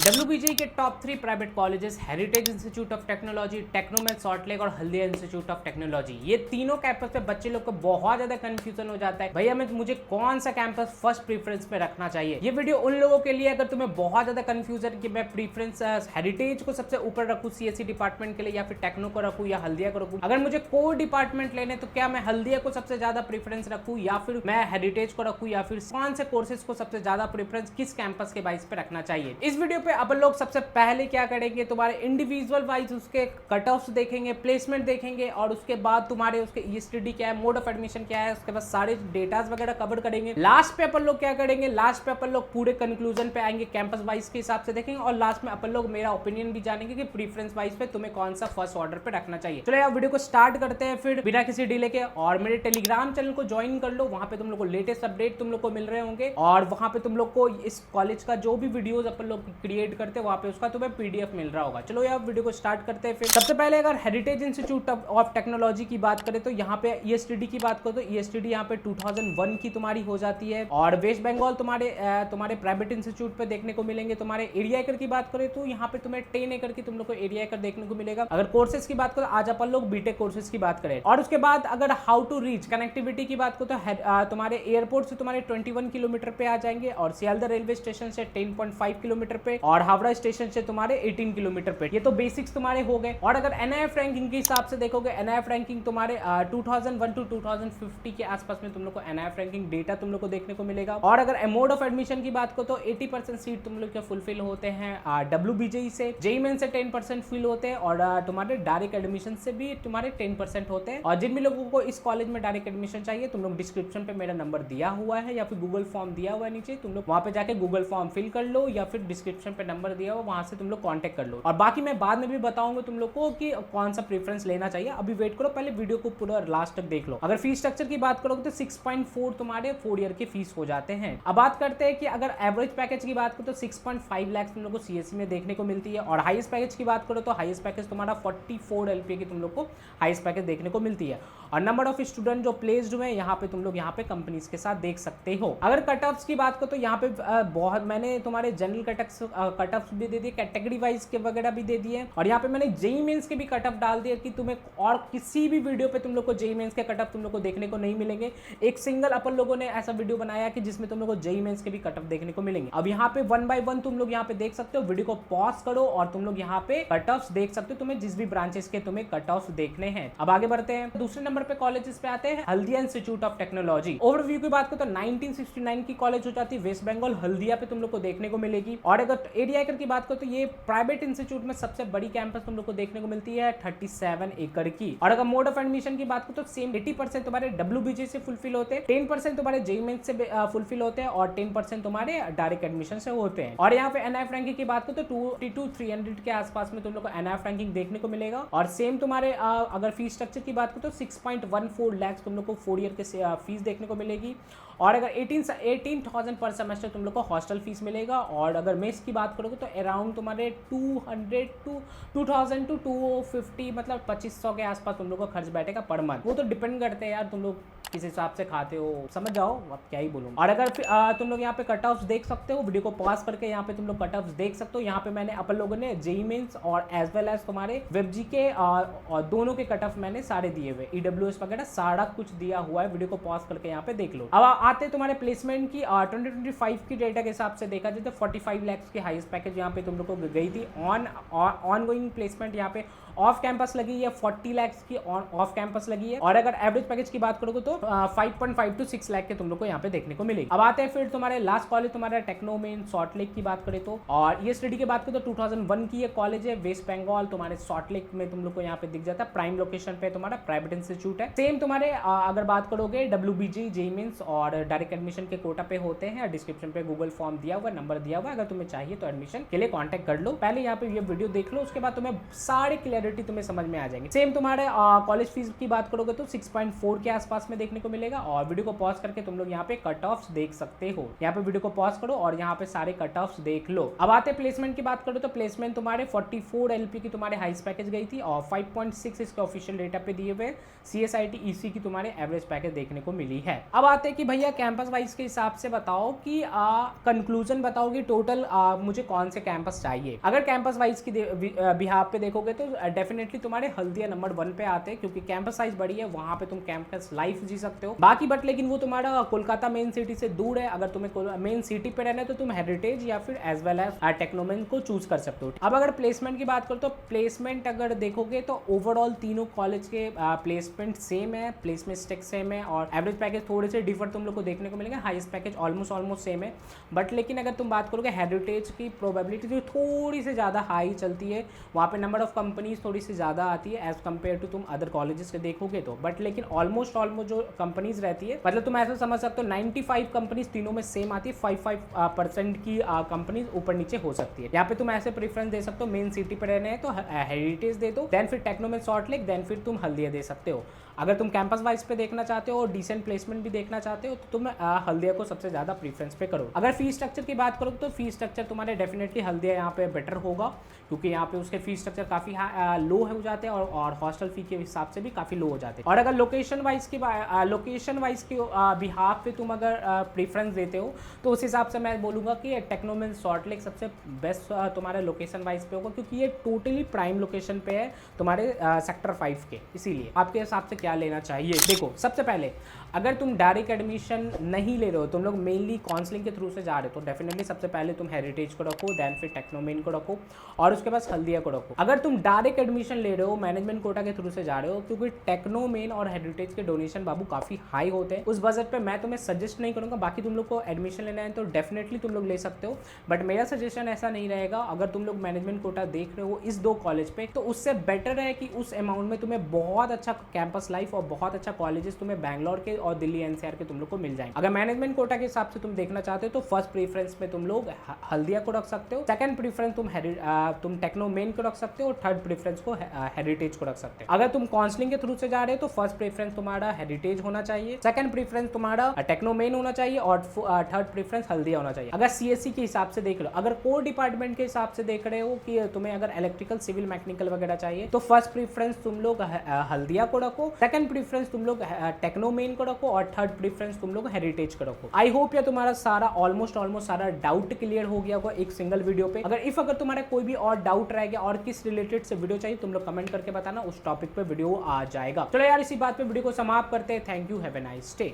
WBJ के top 3 private colleges Heritage Institute of Technology, टेक्नोमेट, Salt Lake और हल्दिया इंस्टीट्यूट ऑफ टेक्नोलॉजी। ये तीनों कैंपस पे बच्चे लोग को बहुत ज्यादा कंफ्यूजन हो जाता है, भैया मुझे कौन सा कैंपस फर्स्ट प्रीफरेंस पे रखना चाहिए। ये वीडियो उन लोगों के लिए अगर तुम्हें बहुत ज्यादा कंफ्यूजन कि मैं प्रीफरेंस हेरिटेज को सबसे ऊपर रखूं सीएससी डिपार्टमेंट के लिए, या फिर टेक्नो को रखूं या हल्दिया को रखूं। अगर मुझे कोर डिपार्टमेंट लेने तो क्या मैं हल्दिया को सबसे ज्यादा प्रीफरेंस रखूं या फिर मैं हेरिटेज को रखूं, या फिर कौन से कोर्सेज को सबसे ज्यादा प्रीफरेंस किस कैंपस के बेस पे रखना चाहिए। इस वीडियो पे अपन लोग सबसे पहले क्या करेंगे, तुम्हारे इंडिविजुअल वाइज उसके कट ऑफ्स देखेंगे, प्लेसमेंट देखेंगे, और उसके बाद तुम्हारे उसके ईएसटीडी क्या है, मोड ऑफ एडमिशन क्या है, उसके बाद सारे डेटास वगैरह कवर करेंगे। लास्ट पे अपन लोग क्या करेंगे, लास्ट पे अपन लोग पूरे कंक्लूजन पे आएंगे, कैंपस वाइज के हिसाब से देखेंगे, और लास्ट में अपन लोग मेरा ओपिनियन भी जानेंगे कि प्रीफरेंस वाइज पे तुम्हें कौन सा फर्स्ट ऑर्डर पे रखना चाहिए। चलो यार वीडियो को स्टार्ट करते हैं फिर बिना किसी डिले के। और मेरे टेलीग्राम चैनल को ज्वाइन कर लो, वहां पे तुम लोग को लेटेस्ट अपडेट तुम लोग को मिल रहे होंगे, और वहां पे तुम लोग को इस कॉलेज का जो भी वीडियोस अपन लोग क्रिएट करते हैं वहां पे उसका तुम्हें पीडीएफ मिल रहा होगा। चलो यार वीडियो को स्टार्ट करते हैं फिर। सबसे पहले अगर हेरिटेज इंस्टीट्यूट ऑफ टेक्नोलॉजी की बात करें तो यहाँ पे ईएसटीडी की बात करो तो ईएसटीडी यहाँ पे 2001 की तुम्हारी हो जाती है। और वेस्ट बंगाल तुम्हारे प्राइवेट इंस्टीट्यूट पे देखने को मिलेंगे। तुम्हारे एरिया एकड़ की बात करें तो यहाँ पे तुम्हें 10 एकड़ की तुम लोग को एरिया एकड़ देखने को मिलेगा। अगर कोर्सेज की बात करो, आज अपन लोग बीटेक कोर्सेज की बात करें। और उसके बाद अगर हाउ टू रीच कनेक्टिविटी की बात करो तो तुम्हारे एयरपोर्ट से तुम्हारे 21 किलोमीटर पे आ जाएंगे, और सियालदह रेलवे स्टेशन से 10.5 किलोमीटर पे, और हावड़ा स्टेशन से तुम्हारे 18 किलोमीटर पे। ये तो बेसिक्स तुम्हारे हो गए। और अगर एनआईएफ रैंकिंग के हिसाब से देखोगे, एनआईएफ रैंकिंग तुम्हारे 2001 टू 2050 के आसपास में तुम लोग को एनआईएफ रैंकिंग डेटा तुम लोग को देखने को मिलेगा। और अगर मोड ऑफ एडमिशन की बात करो तो 80% सीट तुम लोग के फुलफिल होते हैं डब्ल्यूबीजेई से, जेईई मेन से 10% फिल होते हैं, और तुम्हारे डायरेक्ट एडमिशन से भी तुम्हारे 10% होते हैं। और जिन भी लोगों को इस कॉलेज में डायरेक्ट एडमिशन चाहिए, तुम लोग डिस्क्रिप्शन पे मेरा नंबर दिया हुआ है या फिर गूगल फॉर्म दिया हुआ है नीचे, तुम लोग वहां पे जाके गूगल फॉर्म फिल कर लो, या फिर डिस्क्रिप्शन पे नंबर दिया हुआ वहां से तुम लोग कॉन्टेक्ट कर लो। और बाकी मैं बाद में भी बताऊंगा तुम लोग को कि कौन सा प्रेफरेंस लेना चाहिए। अभी वेट करो, पहले वीडियो को पूरा लास्ट तक देख लो। अगर फीस स्ट्रक्चर की बात करोगे तो 6.4 तुम्हारे 4 ईयर के फीस हो जाते हैं। अब बात करते हैं कि अगर एवरेज पैकेज की बात करो तो 6.5 लाख तुम लोग को सीएससी में देखने को मिलती है। और हाईएस्ट पैकेज की बात करो तो हाईएस्ट पैकेज तुम्हारा 44 एलपीए की तुम लोग को हाईएस्ट पैकेज देखने को मिलती है। और नंबर ऑफ स्टूडेंट जो प्लेस्ड हुए यहाँ पे तुम लोग यहाँ पे कंपनीज के साथ देख सकते हो। अगर कट ऑफ्स की बात करो तो यहाँ पे बहुत मैंने तुम्हारे जनरल कट ऑफ्स भी दे दिए, कैटेगरी वाइज के वगैरह भी दे दिए, और यहाँ पे मैंने जेईई मेंस के भी कट ऑफ डाल दिया कि तुम्हें और किसी भी वीडियो पे तुम लोग को जेईई मेंस के कट ऑफ तुम लोग को देखने को नहीं मिलेंगे। एक सिंगल अपन लोगों ने ऐसा वीडियो बनाया कि जिसमें तुम लोग को जेईई मेंस के भी कट ऑफ देखने को मिलेंगे। अब यहाँ पे 1 बाय 1 तुम लोग यहाँ पे देख सकते हो। वीडियो को पॉज करो और तुम लोग यहाँ पे कट ऑफ्स देख सकते हो, तुम्हें जिस भी ब्रांचेस के तुम्हें कट ऑफ्स देखने हैं। अब आगे बढ़ते हैं, दूसरे नंबर पे कॉलेजेस पे आते हैं Haldia institute of technology. Overview की बात करो तो 1969 की कॉलेज हो जाती है, वेस्ट बंगाल हल्दिया पे तुम लोग को देखने को मिलेगी। और अगर एरिया एकड़ की बात करो तो ये प्राइवेट इंस्टीट्यूट में सबसे बड़ी कैंपस तुम लोग को देखने को मिलती है 37 एकड़ की। और अगर मोड ऑफ एडमिशन की बात करो तो सेम 80% तुम्हारे डब्ल्यूबीजे से फुलफिल होते हैं, 10% तुम्हारे जेईई मेंस से फुलफिल होते हैं, और 10% तुम्हारे डायरेक्ट एडमिशन से होते हैं। और यहाँ पे एनआईएफ रैंकिंग की बात करो तो 22300 के आसपास में तुम लोग को एनआईएफ रैंकिंग देखने को मिलेगा। और सेम तुम्हारे अगर फीस स्ट्रक्चर की बात करो तो 6.14 लाख तुम लोग को 4 ईयर के फीस देखने को मिलेगी। और अगर 18,000 पर सेमेस्टर तुम लोग को हॉस्टल फीस मिलेगा। और अगर मेस की बात करोगे तो अराउंड तुम्हारे 200 टू 2000 टू 250 मतलब 2500 के आसपास तुम लोग को खर्च बैठेगा पर मंथ। वो तो डिपेंड करते हैं यार, तुम लोग किस हिसाब से खाते हो, समझ जाओ, अब क्या ही बोलूँ। और अगर तुम लोग यहाँ पे कट ऑफ्स देख सकते हो, वीडियो को पॉज करके यहाँ पे तुम लोग कट ऑफ्स देख सकते हो। यहाँ पे मैंने अपन लोगों ने जेईई मेंस और एज वेल एज तुम्हारे वेबजी के और दोनों के कट ऑफ मैंने सारे दिए हुए, ईडब्ल्यूएस वगैरह सारा कुछ दिया हुआ है। वीडियो को पॉज करके यहाँ पे देख लो। अब आते तुम्हारे प्लेसमेंट की 2025 की डेटा के हिसाब से देखा जाए तो 45 लाख की हाईएस्ट पैकेज यहाँ पे तुम लोग को गई थी। ऑन गोइंग प्लेसमेंट यहाँ पे ऑफ कैंपस लगी है 40 लाख की ऑफ कैंपस लगी है। और अगर एवरेज पैकेज की बात करोगे तो 5.5 टू 6 लाख के तुम लोग को यहाँ पे देखने को मिलेगी। अब आते हैं फिर तुम्हारे लास्ट कॉलेज तुम्हारा टेक्नोमेन सॉल्टलेक की बात करें तो, और ये स्टडी की बात करें तो 2001 की ये कॉलेज है, वेस्ट बंगाल तुम्हारे सॉल्टलेक में तुम लोग को यहाँ पे दिख जाता है, प्राइम लोकेशन पे तुम्हारा प्राइवेट इंस्टीट्यूट है। सेम तुम्हारे अगर बात करोगे डब्ल्यूबीजे जेईई मेंस और डायरेक्ट एडमिशन के कोटा पे होते हैं। डिस्क्रिप्शन पे गूगल फॉर्म दिया हुआ, नंबर दिया हुआ, अगर तुम्हें चाहिए तो एडमिशन के लिए कॉन्टेक्ट कर लो। पहले यहाँ पे ये वीडियो देख लो, उसके बाद तुम्हें सारी क्लियरिटी तुम्हें समझ में आ जाएंगे। सेम तुम्हारे कॉलेज फीस की बात करोगे तो 6.4 के आसपास में देखने को मिलेगा। और वीडियो को पॉज करके तुम लोग यहाँ पे कट ऑफ्स देख सकते हो। यहाँ पे वीडियो को पॉज करो और यहाँ पे सारे कट ऑफ्स देख लो। अब आते प्लेसमेंट की बात करो तो प्लेसमेंट तुम्हारे 44 एलपी की तुम्हारे हाईएस्ट पैकेज गई थी, और 5.6 इसके ऑफिशियल डेटा पे दिए हुए CSIT EC की तुम्हारे एवरेज पैकेज देखने को मिली है। अब आते हैं कि भाई भैया कैंपस वाइज के हिसाब से बताओ कि कंक्लूजन बताओ कि टोटल मुझे कौन से कैंपस चाहिए। अगर कैंपस वाइज की बिहाफ पे देखोगे तो डेफिनेटली तुम्हारे हल्दिया नंबर 1 पे आते हैं, क्योंकि कैंपस साइज बड़ी है, वहां पे तुम कैंपस लाइफ जी सकते हो। बाकी बट लेकिन वो तुम्हारा कोलकाता मेन सिटी से दूर है। अगर तुम्हें मेन सिटी पे रहना है तो तुम हेरिटेज या फिर एज वेल एज टेक्नोमेन को चूज कर सकते हो। अब अगर प्लेसमेंट की बात करो तो प्लेसमेंट अगर देखोगे तो ओवरऑल तीनों कॉलेज के प्लेसमेंट सेम है, प्लेसमेंट स्टेक सेम है, और एवरेज पैकेज थोड़े से डिफर तुम लोग को देखने को मिलेगा, हाईएस्ट पैकेज ऑलमोस्ट सेम है। बट लेकिन अगर तुम बात करोगे हेरिटेज की प्रोबेबिलिटी जो थोड़ी सी ज़्यादा हाई चलती है, वहाँ पे नंबर ऑफ कंपनीज थोड़ी सी ज़्यादा आती है एज कम्पेयर टू तुम अदर कॉलेजेस के देखोगे तो। बट लेकिन ऑलमोस्ट जो कंपनीज रहती है, मतलब तुम ऐसा समझ सकते हो 95 कंपनीज तीनों में सेम आती है, 5% की कंपनीज ऊपर नीचे हो सकती है। यहाँ पे तुम ऐसे प्रेफरेंस दे सकते हो, मेन सिटी पे रहने हैं तो हेरिटेज दे दो, देन फिर टेक्नोमेन सॉल्टलेक, देन फिर तुम हल्दिया दे सकते हो। अगर तुम कैंपस वाइज पे देखना चाहते हो और डिसेंट प्लेसमेंट भी देखना चाहते हो तो तुम हल्दिया को सबसे ज़्यादा प्रेफरेंस पे करो। अगर फी स्ट्रक्चर की बात करो तो फी स्ट्रक्चर तुम्हारे डेफिनेटली हल्दिया यहाँ पे बेटर होगा, क्योंकि यहाँ पे उसके फी स्ट्रक्चर काफ़ी लो हो जाते हैं और हॉस्टल फी के हिसाब से भी काफ़ी लो हो जाते हैं। और अगर लोकेशन वाइज के बिहाफ पे तुम अगर प्रेफरेंस देते हो तो उस हिसाब से मैं बोलूँगा कि टेक्नोमेन सॉल्टलेक सबसे बेस्ट तुम्हारे लोकेशन वाइज पे होगा, क्योंकि ये टोटली प्राइम लोकेशन पे है तुम्हारे सेक्टर 5 के। इसीलिए आपके हिसाब से क्या लेना चाहिए? देखो, सबसे पहले अगर तुम डायरेक्ट एडमिशन नहीं ले रहे हो, तुम लोग मेनली काउंसलिंग के थ्रू से जा रहे हो, तो डेफिनेटली सबसे पहले तुम हेरिटेज को रखो, देन फिर टेक्नोमेन को रखो और उसके बाद हल्दिया को रखो। अगर तुम डायरेक्ट एडमिशन ले रहे हो, मैनेजमेंट कोटा के थ्रू से जा रहे हो, क्योंकि टेक्नोमेन और हेरिटेज के डोनेशन बाबू काफ़ी हाई होते हैं, उस बजट पे मैं तुम्हें सजेस्ट नहीं करूँगा। बाकी तुम लोग को एडमिशन लेना है तो डेफिनेटली तुम लोग ले सकते हो, बट मेरा सजेशन ऐसा नहीं रहेगा। अगर तुम लोग मैनेजमेंट कोटा देख रहे हो इस 2 कॉलेज पे, तो उससे बेटर है कि उस अमाउंट में तुम्हें बहुत अच्छा कैंपस लाइफ और बहुत अच्छा कॉलेजेस तुम्हें बैंगलोर के और दिल्ली एनसीआर के तुम लोग को मिल जाएंगे। अगर मैनेजमेंट कोटा के हिसाब से तुम देखना चाहते हो तो फर्स्ट प्रेफरेंस में तुम लोग हल्दिया को रख सकते हो, सेकंड प्रेफरेंस तुम टेक्नोमेन को रख सकते हो, और थर्ड प्रेफरेंस को हेरिटेज को रख सकते हो। अगर तुम काउंसलिंग के थ्रू से जा रहे हो तो फर्स्ट प्रेफरेंस तुम्हारा हेरिटेज होना चाहिए, सेकंड प्रेफरेंस तुम्हारा टेक्नोमेन होना चाहिए, और थर्ड प्रेफरेंस हल्दिया होना चाहिए। अगर सीएससी के हिसाब से देख लो, अगर कोर डिपार्टमेंट के हिसाब से देख रहे हो कि तुम्हें अगर इलेक्ट्रिकल सिविल मैकेनिकल वगैरह चाहिए तो फर्स्ट प्रेफरेंस तुम लोग हल्दिया को रखो, सेकंड प्रेफरेंस तुम लोग टेक्नोमेन को रखो, और थर्ड प्रेफरेंस तुम लोग हेरिटेज को रखो। आई होप ये तुम्हारा सारा ऑलमोस्ट सारा डाउट क्लियर हो गया होगा एक सिंगल वीडियो पे। अगर तुम्हारा कोई भी और डाउट रह गया और किस रिलेटेड से वीडियो चाहिए तुम लोग कमेंट करके बताना, उस टॉपिक पे वीडियो आ जाएगा। चलो यार, इसी बात पे वीडियो को समाप्त करते हैं। Thank you, have a nice day.